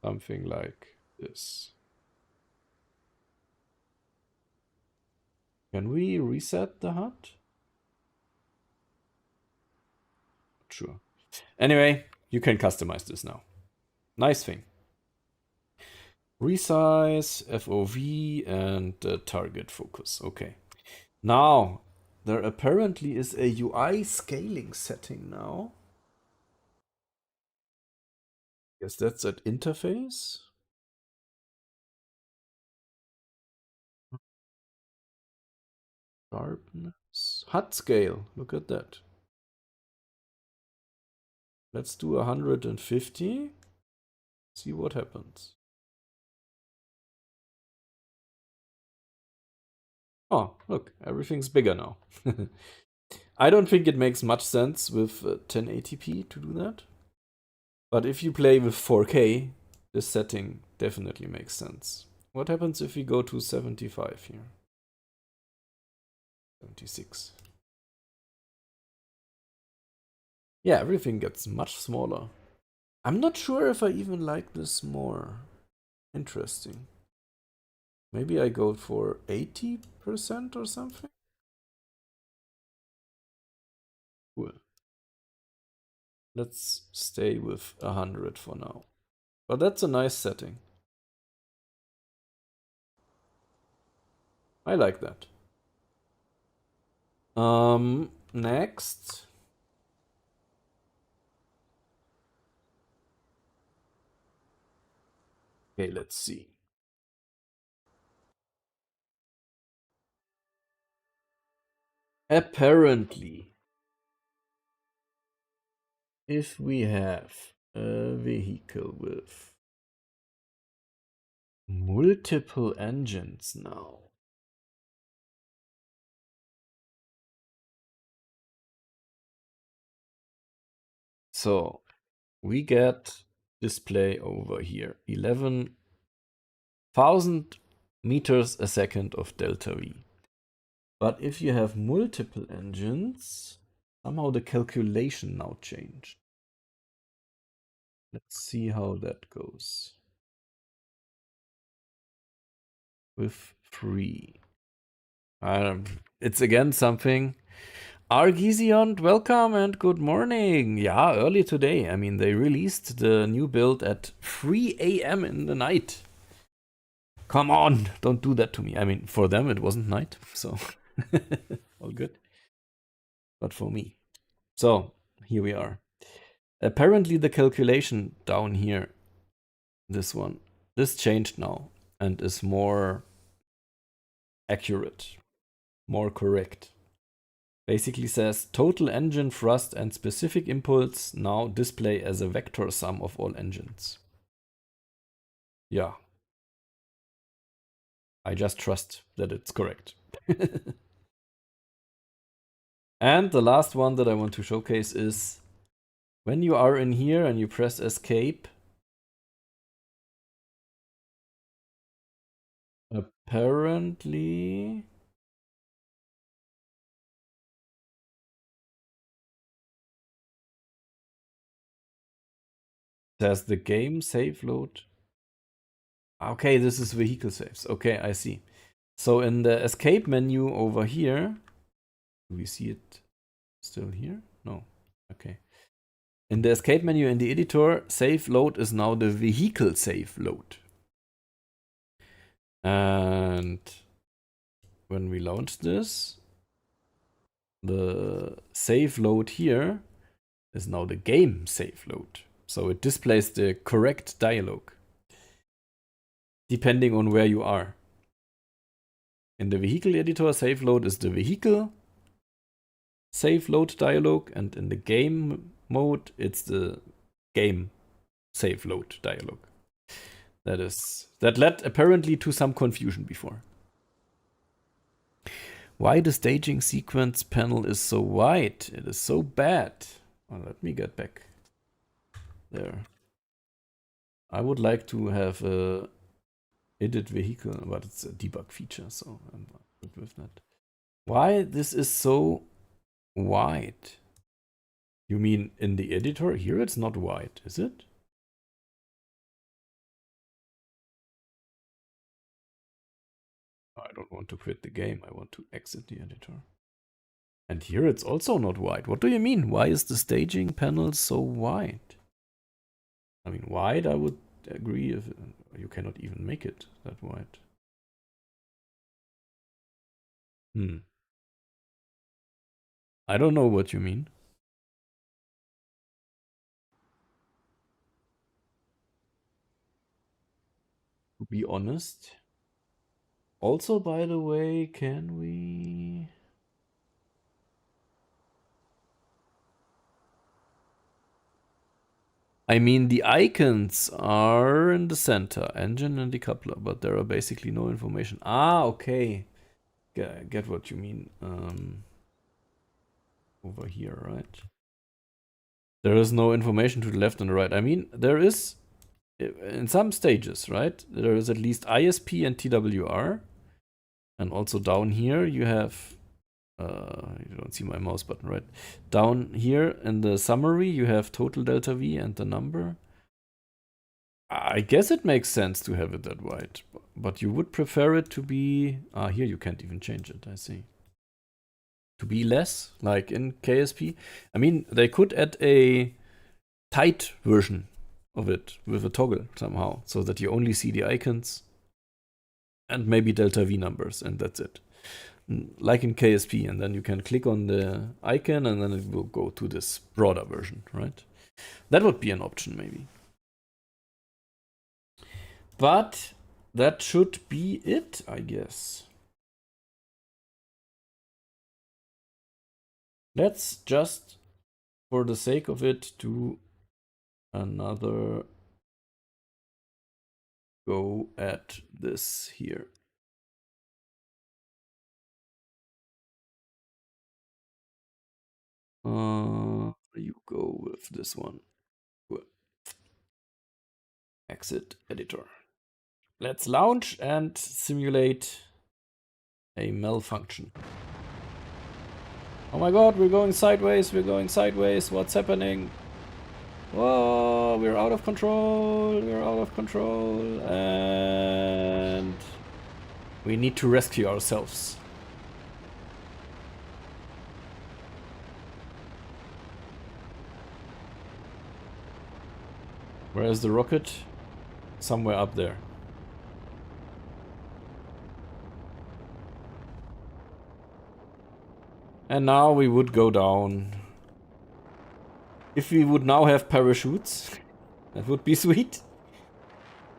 something like this. Can we reset the HUD? Sure. Anyway, you can customize this now. Nice thing. Resize, FOV, and target focus. Okay. Now, there apparently is a UI scaling setting now. Guess that's at interface. Sharpness. HUD scale. Look at that. Let's do 150. See what happens. Oh, look, everything's bigger now. I don't think it makes much sense with 1080p to do that. But if you play with 4K, this setting definitely makes sense. What happens if we go to 75 here? 76. Yeah, everything gets much smaller. I'm not sure if I even like this more. Interesting. Maybe I go for 80% or something? Cool. Let's stay with 100 for now. But that's a nice setting. I like that. Next. Okay, let's see. Apparently, if we have a vehicle with multiple engines now, so we get display over here 11,000 meters a second of delta V. But if you have multiple engines, somehow the calculation now changed. Let's see how that goes. With 3. It's again something. Argision, welcome and good morning. Yeah, early today. I mean, they released the new build at 3 a.m. in the night. Come on, don't do that to me. I mean, for them it wasn't night, so all good. But for me. So, here we are. Apparently the calculation down here, this one, this changed now and is more accurate, more correct. Basically says total engine thrust and specific impulse now display as a vector sum of all engines. Yeah. I just trust that it's correct. And the last one that I want to showcase is when you are in here and you press escape, apparently Says the game save load. Okay, this is vehicle saves. Okay, I see. So in the escape menu over here, do we see it still here? No. Okay. In the escape menu in the editor, save load is now the vehicle save load. And when we launch this, the save load here is now the game save load. So it displays the correct dialogue depending on where you are. In the vehicle editor, save load is the vehicle save load dialog, and in the game mode, it's the game save load dialog. That led apparently to some confusion before. Why the staging sequence panel is so wide? It is so bad. Well, let me get back there. I would like to have a edit vehicle, but it's a debug feature, so I'm not good with that. Why this is so wide? You mean in the editor? Here it's not wide, is it? I don't want to quit the game. I want to exit the editor. And here it's also not wide. What do you mean? Why is the staging panel so wide? I mean, wide, I would agree if you cannot even make it that wide. I don't know what you mean. To be honest. Also, by the way, can we... I mean, the icons are in the center, engine and decoupler, but there are basically no information. Ah, okay. Get what you mean. Over here, right? There is no information to the left and the right. I mean, there is, in some stages, right? There is at least ISP and TWR. And also down here, you have, you don't see my mouse button, right? Down here in the summary, you have total delta V and the number. I guess it makes sense to have it that wide, but you would prefer it to be, here you can't even change it, I see. To be less, like in KSP. I mean, they could add a tight version of it with a toggle somehow, so that you only see the icons and maybe delta V numbers, and that's it. Like in KSP, and then you can click on the icon and then it will go to this broader version, right? That would be an option, maybe. But that should be it, I guess. Let's just, for the sake of it, do another go at this here. You go with this one. Good. Exit editor. Let's launch and simulate a malfunction. Oh my god, we're going sideways, what's happening? Whoa, we're out of control, and we need to rescue ourselves. Where is the rocket? Somewhere up there. And now we would go down. If we would now have parachutes, that would be sweet.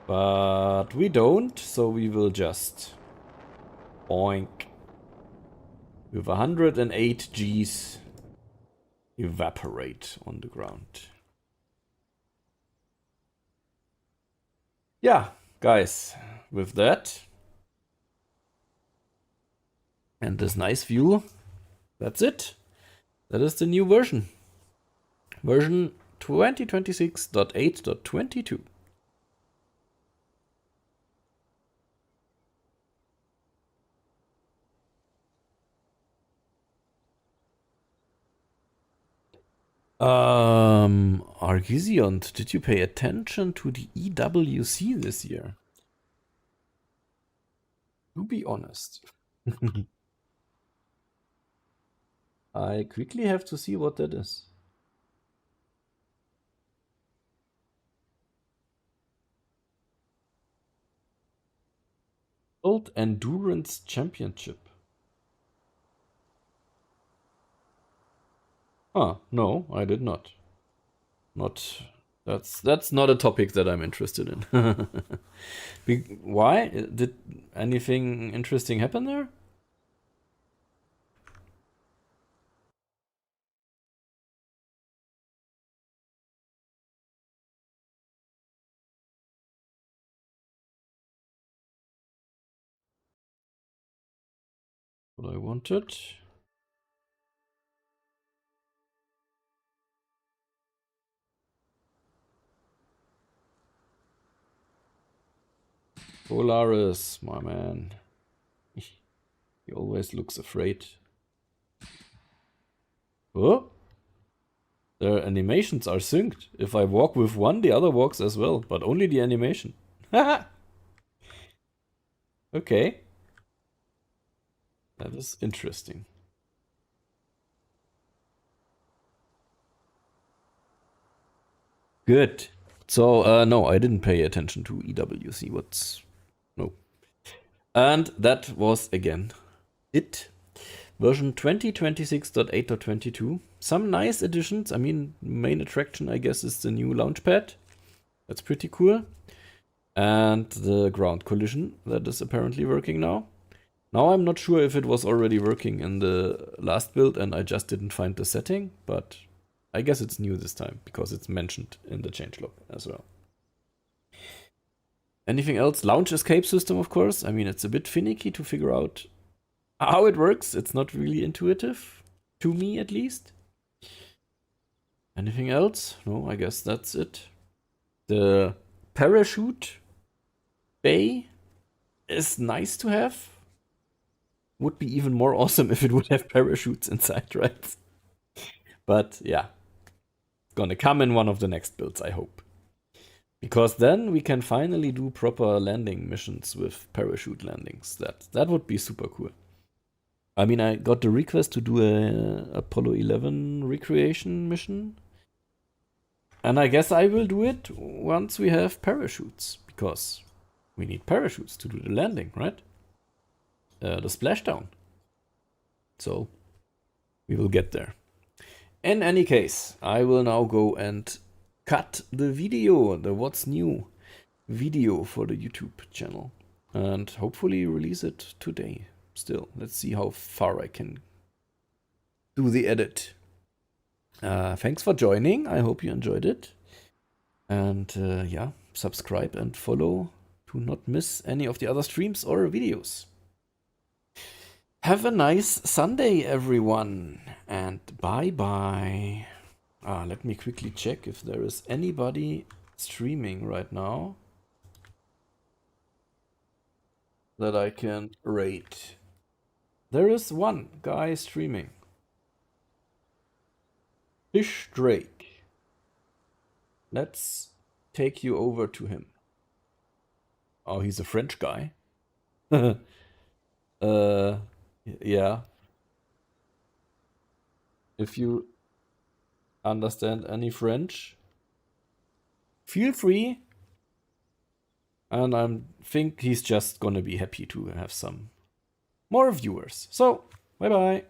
But we don't, so we will just boink. With 108 Gs, evaporate on the ground. Yeah, guys, with that and this nice view, that's it. That is the new version. Version 2026.8.22. Argisiont, did you pay attention to the EWC this year? To be honest. I quickly have to see what that is. World Endurance Championship. Ah, no, I did not. That's not a topic that I'm interested in. Why? Did anything interesting happen there? What I wanted. Polaris, my man. He always looks afraid. Oh? Their animations are synced. If I walk with one, the other walks as well, but only the animation. Okay. That is interesting. Good. So, no, I didn't pay attention to EWC. No. And that was, again, it. Version 2026.8.22. Some nice additions. I mean, main attraction, I guess, is the new launchpad. That's pretty cool. And the ground collision that is apparently working now. Now I'm not sure if it was already working in the last build and I just didn't find the setting, but I guess it's new this time because it's mentioned in the changelog as well. Anything else? Launch escape system, of course. I mean, it's a bit finicky to figure out how it works. It's not really intuitive, to me at least. Anything else? No, I guess that's it. The parachute bay is nice to have. Would be even more awesome if it would have parachutes inside, right? But yeah, it's gonna come in one of the next builds, I hope. Because then we can finally do proper landing missions with parachute landings. That would be super cool. I mean, I got the request to do a Apollo 11 recreation mission. And I guess I will do it once we have parachutes. Because we need parachutes to do the landing, right? The splashdown. So we will get there. In any case, I will now go and cut the video, the what's new video for the YouTube channel. And hopefully release it today. Still, let's see how far I can do the edit. Thanks for joining. I hope you enjoyed it. And yeah, subscribe and follow to not miss any of the other streams or videos. Have a nice Sunday, everyone, and bye-bye. Let me quickly check if there is anybody streaming right now that I can rate. There is one guy streaming. Fish Drake. Let's take you over to him. Oh, he's a French guy. Yeah. If you understand any French, feel free. And I think he's just gonna be happy to have some more viewers. So, bye bye.